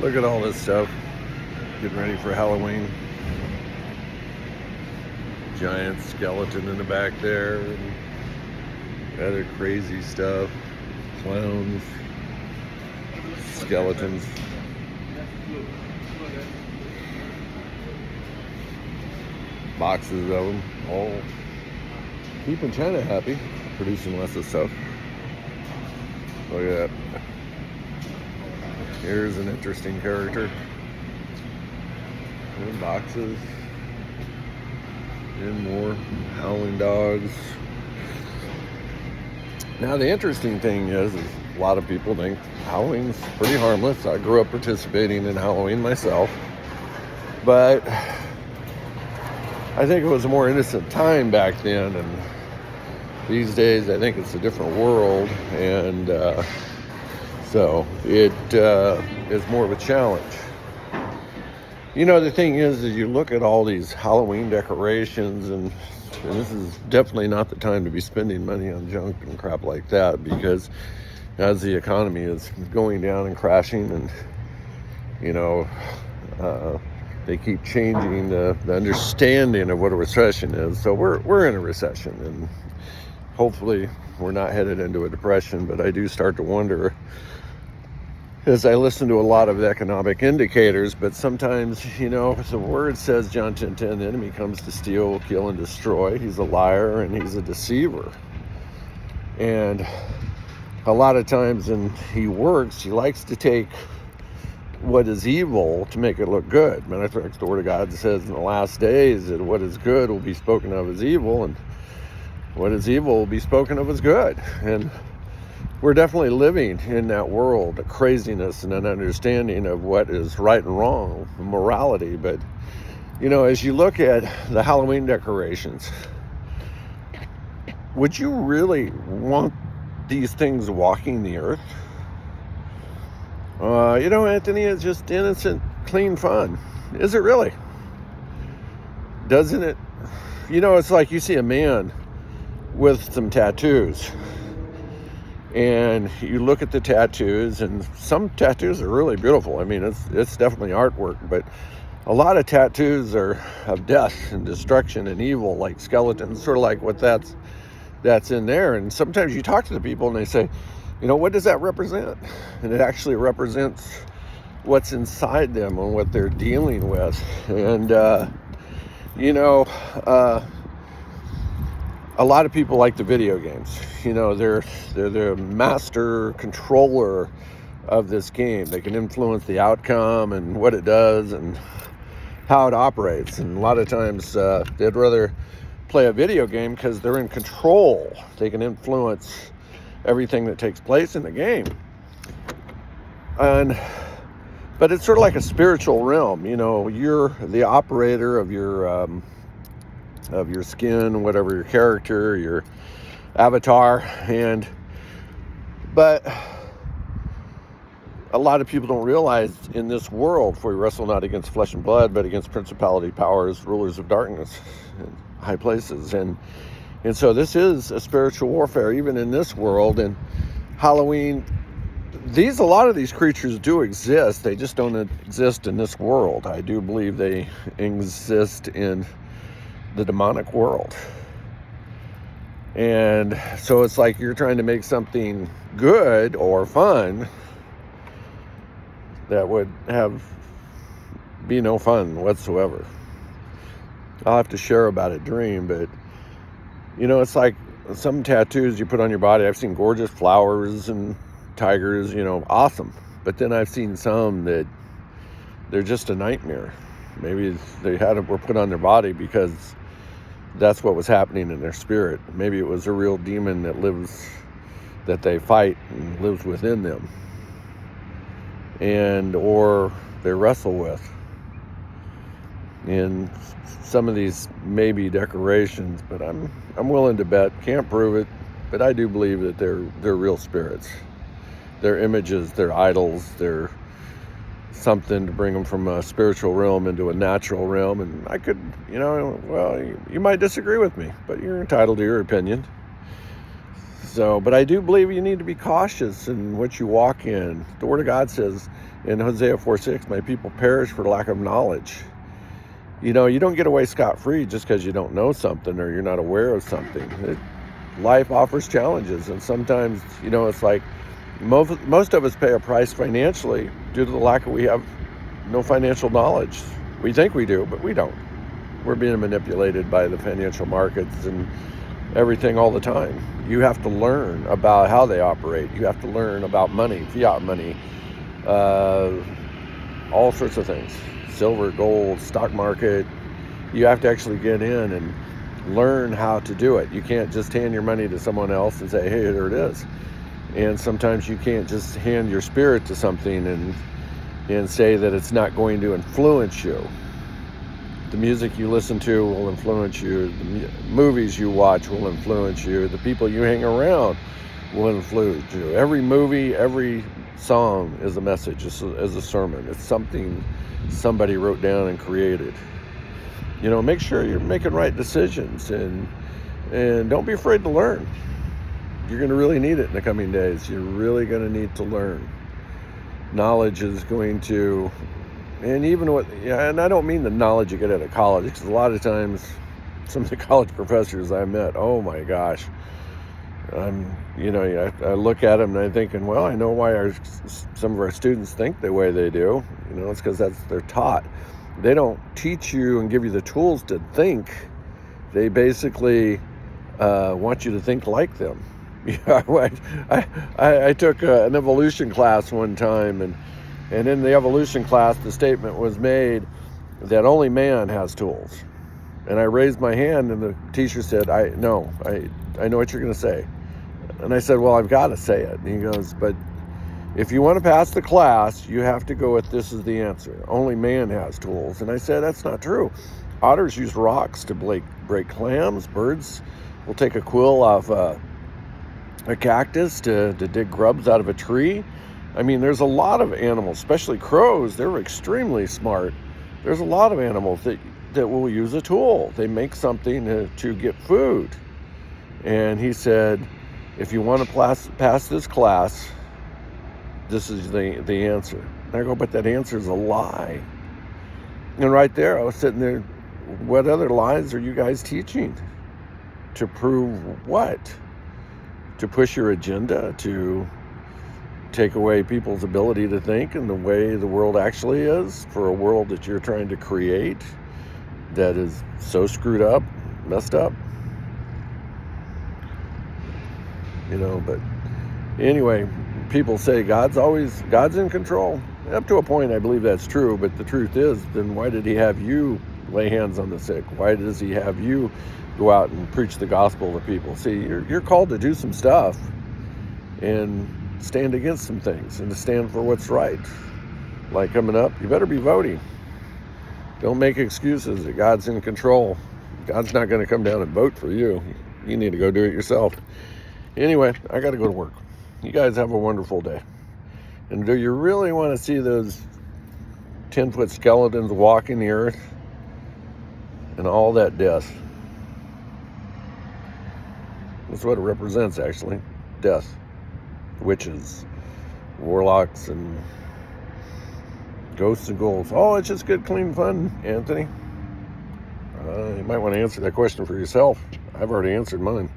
Look at all this stuff. Getting ready for Halloween. Giant skeleton in the back there. And other crazy stuff. Clowns. Skeletons. Boxes of them. All keeping China happy. Producing lots of stuff. Look at that. Here's an interesting character. And boxes. And more howling dogs. Now the interesting thing is a lot of people think Halloween's pretty harmless. I grew up participating in Halloween myself. But I think it was a more innocent time back then, and these days I think it's a different world, and so it is more of a challenge. You know, the thing is you look at all these Halloween decorations, and this is definitely not the time to be spending money on junk and crap like that, because as the economy is going down and crashing, and you know, they keep changing the understanding of what a recession is. So we're in a recession, and hopefully we're not headed into a depression, but I do start to wonder as I listen to a lot of economic indicators. But sometimes, you know, the word says, John 10:10, the enemy comes to steal, kill, and destroy. He's a liar and he's a deceiver. And a lot of times when he works, he likes to take what is evil to make it look good. Matter of fact, the Word of God says in the last days that what is good will be spoken of as evil, and what is evil will be spoken of as good. And we're definitely living in that world of craziness and an understanding of what is right and wrong, morality. But, you know, as you look at the Halloween decorations, would you really want these things walking the earth? You know, Anthony, it's just innocent, clean fun. Is it really? Doesn't it? You know, it's like you see a man with some tattoos, and you look at the tattoos, and some tattoos are really beautiful. I mean, it's definitely artwork, but a lot of tattoos are of death and destruction and evil, like skeletons, sort of like what that's in there. And sometimes you talk to the people and they say, you know, what does that represent? And it actually represents what's inside them and what they're dealing with. And, you know, a lot of people like the video games. You know, they're the master controller of this game. They can influence the outcome and what it does and how it operates. And a lot of times they'd rather play a video game because they're in control. They can influence everything that takes place in the game. But it's sort of like a spiritual realm. You know, you're the operator of your skin, whatever your character, your avatar. But a lot of people don't realize in this world, for we wrestle not against flesh and blood, but against principality, powers, rulers of darkness, and high places. And so this is a spiritual warfare, even in this world. And Halloween, a lot of these creatures do exist. They just don't exist in this world. I do believe they exist in the demonic world. And so it's like you're trying to make something good or fun that would be no fun whatsoever. I'll have to share about a dream, but you know, it's like some tattoos you put on your body. I've seen gorgeous flowers and tigers, you know, awesome. But then I've seen some that they're just a nightmare. Maybe they were put on their body because that's what was happening in their spirit. Maybe it was a real demon that they fight and lives within them, or they wrestle with. In some of these maybe decorations, but I'm willing to bet, can't prove it, but I do believe that they're real spirits. They're images, they're idols, they're something to bring them from a spiritual realm into a natural realm. And I could, you might disagree with me, but you're entitled to your opinion. So, but I do believe you need to be cautious in what you walk in. The Word of God says in Hosea 4:6, my people perish for lack of knowledge. You know, you don't get away scot-free just because you don't know something or you're not aware of something. Life offers challenges, and sometimes, you know, it's like most of us pay a price financially due to the lack of, we have no financial knowledge. We think we do, but we don't. We're being manipulated by the financial markets and everything all the time. You have to learn about how they operate. You have to learn about money, fiat money, all sorts of things. Silver, gold, stock market. You have to actually get in and learn how to do it. You can't just hand your money to someone else and say, hey, there it is. And sometimes you can't just hand your spirit to something and say that it's not going to influence you. The music you listen to will influence you. The movies you watch will influence you. The people you hang around will influence you. Every movie, every song is a message, is a sermon. It's something somebody wrote down and created. You know, make sure you're making right decisions and don't be afraid to learn. You're going to really need it in the coming days. You're really going to need to learn. Knowledge is going to, and even and I don't mean the knowledge you get out of college, because a lot of times some of the college professors I met, oh my gosh, I look at them and I'm thinking, well, I know why some of our students think the way they do. You know, it's because they're taught. They don't teach you and give you the tools to think. They basically want you to think like them. I took an evolution class one time, and in the evolution class, the statement was made that only man has tools. And I raised my hand, and the teacher said, I know what you're going to say. And I said, well, I've got to say it. And he goes, but if you want to pass the class, you have to go with this is the answer. Only man has tools. And I said, that's not true. Otters use rocks to break clams. Birds will take a quill off a cactus to dig grubs out of a tree. I mean, there's a lot of animals, especially crows. They're extremely smart. There's a lot of animals that will use a tool. They make something to get food. And he said, if you want to pass this class, this is the answer. And I go, but that answer is a lie. And right there, I was sitting there, what other lies are you guys teaching? To prove what? To push your agenda, to take away people's ability to think and the way the world actually is, for a world that you're trying to create that is so screwed up, messed up. You know, but anyway, people say God's in control. Up to a point, I believe that's true, but the truth is, then why did he have you lay hands on the sick? Why does he have you go out and preach the gospel to people? See, you're called to do some stuff and stand against some things and to stand for what's right. Like coming up, you better be voting. Don't make excuses that God's in control. God's not going to come down and vote for you. You need to go do it yourself. Anyway, I got to go to work. You guys have a wonderful day. And do you really want to see those 10-foot skeletons walking the earth and all that death? That's what it represents, actually. Death. Witches, warlocks, and ghosts and ghouls. Oh, it's just good, clean fun, Anthony. You might want to answer that question for yourself. I've already answered mine.